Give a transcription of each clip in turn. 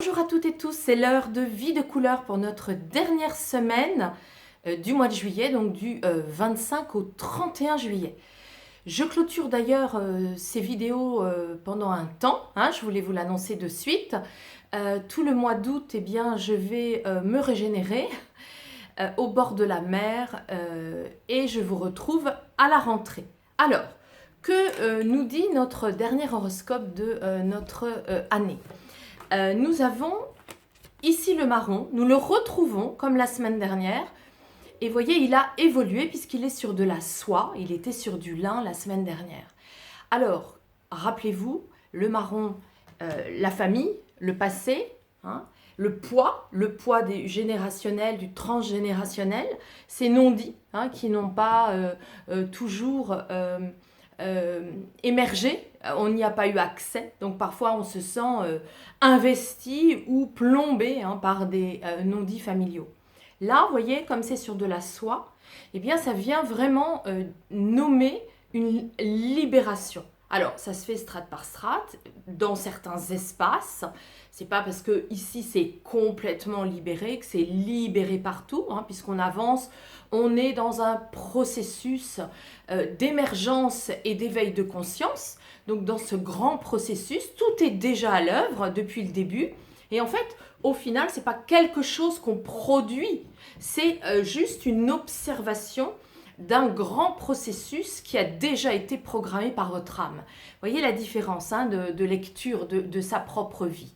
Bonjour à toutes et tous, c'est l'heure de Vie de couleur pour notre dernière semaine du mois de juillet, donc du 25 au 31 juillet. Je clôture d'ailleurs ces vidéos pendant un temps, je voulais vous l'annoncer de suite. Tout le mois d'août, eh bien, je vais me régénérer au bord de la mer et je vous retrouve à la rentrée. Alors, que nous dit notre dernier horoscope de notre année? Nous avons ici le marron, nous le retrouvons comme la semaine dernière. Et voyez, il a évolué puisqu'il est sur de la soie, il était sur du lin la semaine dernière. Alors, rappelez-vous, le marron, la famille, le passé, le poids générationnel, du transgénérationnel, ces non-dits qui n'ont pas toujours émergé, on n'y a pas eu accès, donc parfois on se sent investi ou plombé par des non-dits familiaux. Là, vous voyez, comme c'est sur de la soie, eh bien ça vient vraiment nommer une libération. Alors, ça se fait strate par strate, dans certains espaces. C'est pas parce que ici c'est complètement libéré que c'est libéré partout, puisqu'on avance, on est dans un processus d'émergence et d'éveil de conscience. Donc, dans ce grand processus, tout est déjà à l'œuvre depuis le début. Et en fait, au final, c'est pas quelque chose qu'on produit, c'est juste une observation d'un grand processus qui a déjà été programmé par votre âme. Vous voyez la différence de lecture de sa propre vie.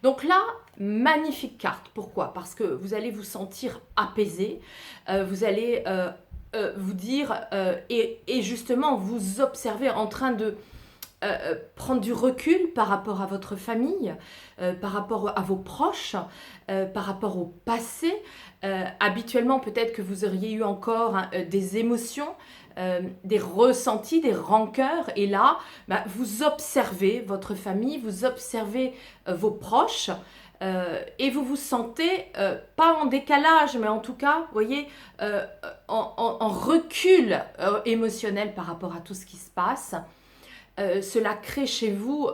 Donc là, magnifique carte. Pourquoi? Parce que vous allez vous sentir apaisé, vous allez vous dire, et justement vous observer en train de prendre du recul par rapport à votre famille, par rapport à vos proches, par rapport au passé. Habituellement, peut-être que vous auriez eu encore des émotions, des ressentis, des rancœurs. Et là, vous observez votre famille, vous observez vos proches. Et vous vous sentez, pas en décalage, mais en tout cas, vous voyez, en recul émotionnel par rapport à tout ce qui se passe. Cela crée chez vous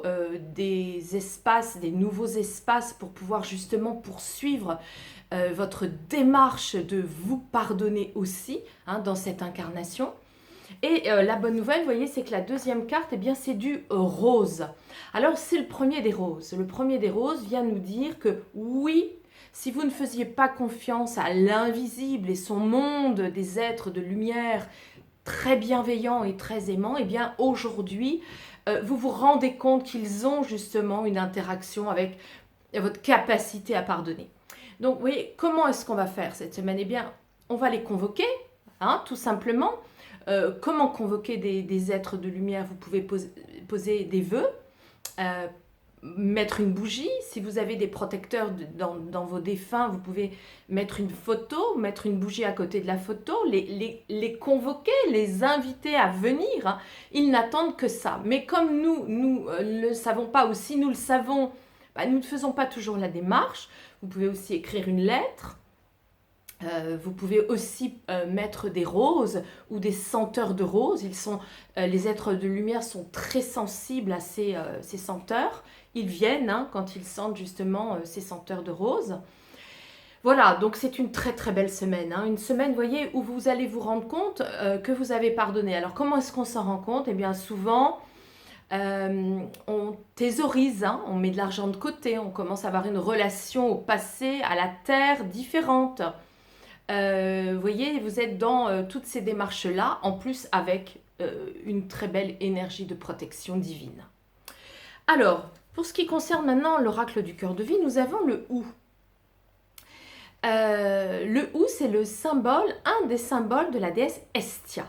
des espaces, des nouveaux espaces pour pouvoir justement poursuivre votre démarche de vous pardonner aussi dans cette incarnation. Et la bonne nouvelle, vous voyez, c'est que la deuxième carte, eh bien, c'est du rose. Alors, c'est le premier des roses. Le premier des roses vient nous dire que oui, si vous ne faisiez pas confiance à l'invisible et son monde des êtres de lumière très bienveillants et très aimants, eh bien aujourd'hui, vous vous rendez compte qu'ils ont justement une interaction avec votre capacité à pardonner. Donc, vous voyez, comment est-ce qu'on va faire cette semaine? Eh bien, on va les convoquer, tout simplement. Comment convoquer des êtres de lumière? Vous pouvez poser des vœux, mettre une bougie. Si vous avez des protecteurs dans vos défunts, vous pouvez mettre une photo, mettre une bougie à côté de la photo, les convoquer, les inviter à venir. Ils n'attendent que ça. Mais comme nous ne le savons pas, ou si nous le savons, nous ne faisons pas toujours la démarche. Vous pouvez aussi écrire une lettre. Vous pouvez aussi mettre des roses ou des senteurs de roses. Les êtres de lumière sont très sensibles à ces senteurs. Ils viennent quand ils sentent justement ces senteurs de roses. Voilà, donc c'est une très très belle semaine. Une semaine, vous voyez, où vous allez vous rendre compte que vous avez pardonné. Alors comment est-ce qu'on s'en rend compte? Eh bien souvent, on thésaurise, on met de l'argent de côté, on commence à avoir une relation au passé, à la terre différente. Vous voyez, vous êtes dans toutes ces démarches-là, en plus avec une très belle énergie de protection divine. Alors, pour ce qui concerne maintenant l'oracle du cœur de vie, nous avons le hou. Le hou, c'est le symbole, un des symboles de la déesse Hestia.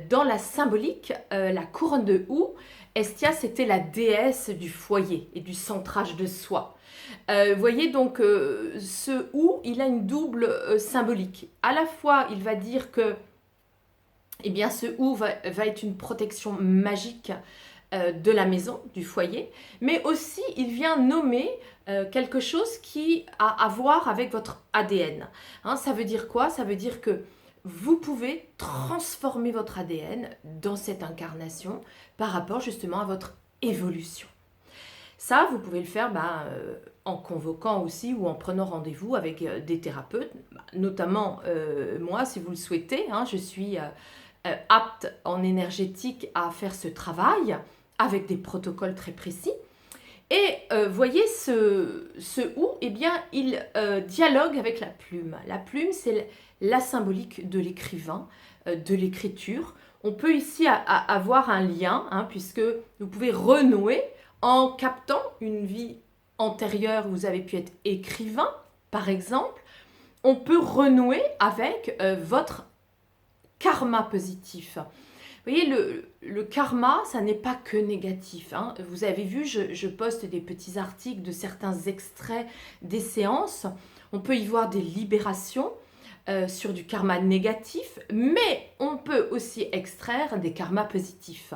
Dans la symbolique, la couronne de hou, Hestia, c'était la déesse du foyer et du centrage de soi. Vous voyez donc ce hou, il a une double symbolique. À la fois, il va dire que ce hou va être une protection magique de la maison, du foyer, mais aussi il vient nommer quelque chose qui a à voir avec votre ADN. Ça veut dire quoi? Ça veut dire que vous pouvez transformer votre ADN dans cette incarnation par rapport justement à votre évolution. Ça, vous pouvez le faire en convoquant aussi ou en prenant rendez-vous avec des thérapeutes, notamment moi, si vous le souhaitez, hein, je suis apte en énergétique à faire ce travail avec des protocoles très précis. Et voyez, ce ou, eh bien, il dialogue avec la plume. La plume, c'est la symbolique de l'écrivain, de l'écriture. On peut ici avoir un lien, hein, puisque vous pouvez renouer en captant une vie antérieure où vous avez pu être écrivain, par exemple. On peut renouer avec votre karma positif. Vous voyez, le karma, ça n'est pas que négatif, hein. Vous avez vu, je poste des petits articles de certains extraits des séances. On peut y voir des libérations sur du karma négatif, mais on peut aussi extraire des karmas positifs.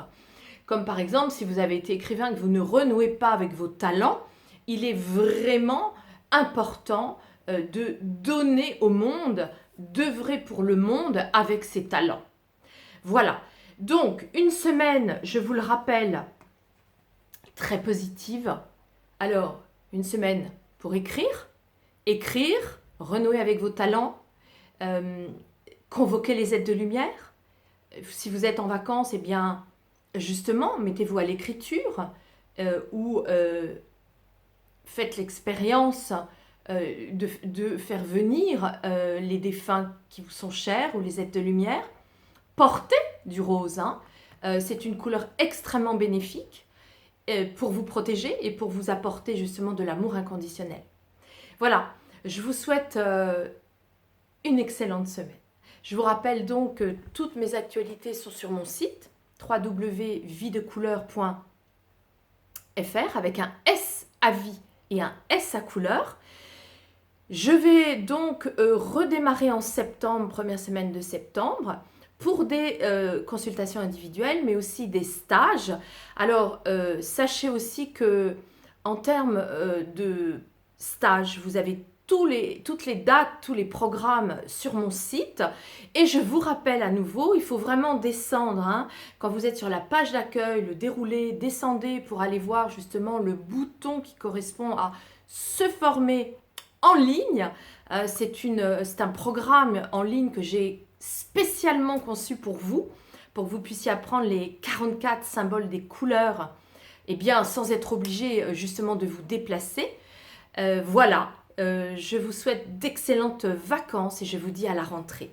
Comme par exemple, si vous avez été écrivain et que vous ne renouez pas avec vos talents, il est vraiment important de donner au monde, d'œuvrer pour le monde avec ses talents. Voilà. Donc, une semaine, je vous le rappelle, très positive. Alors, une semaine pour écrire, renouer avec vos talents, convoquer les aides de lumière. Si vous êtes en vacances, eh bien, justement, mettez-vous à l'écriture ou faites l'expérience de faire venir les défunts qui vous sont chers ou les aides de lumière. Portez du rose, hein. C'est une couleur extrêmement bénéfique pour vous protéger et pour vous apporter justement de l'amour inconditionnel. Voilà, je vous souhaite une excellente semaine. Je vous rappelle donc que toutes mes actualités sont sur mon site www.viedecouleur.fr avec un S à vie et un S à couleur. Je vais donc redémarrer en septembre, première semaine de septembre, pour des consultations individuelles, mais aussi des stages. Alors, sachez aussi que en termes de stages, vous avez toutes les dates, tous les programmes sur mon site. Et je vous rappelle à nouveau, il faut vraiment descendre, hein. Quand vous êtes sur la page d'accueil, le déroulé, descendez pour aller voir justement le bouton qui correspond à se former en ligne. C'est un programme en ligne que j'ai spécialement conçu pour que vous puissiez apprendre les 44 symboles des couleurs, et bien sans être obligé justement de vous déplacer. Voilà, je vous souhaite d'excellentes vacances et je vous dis à la rentrée.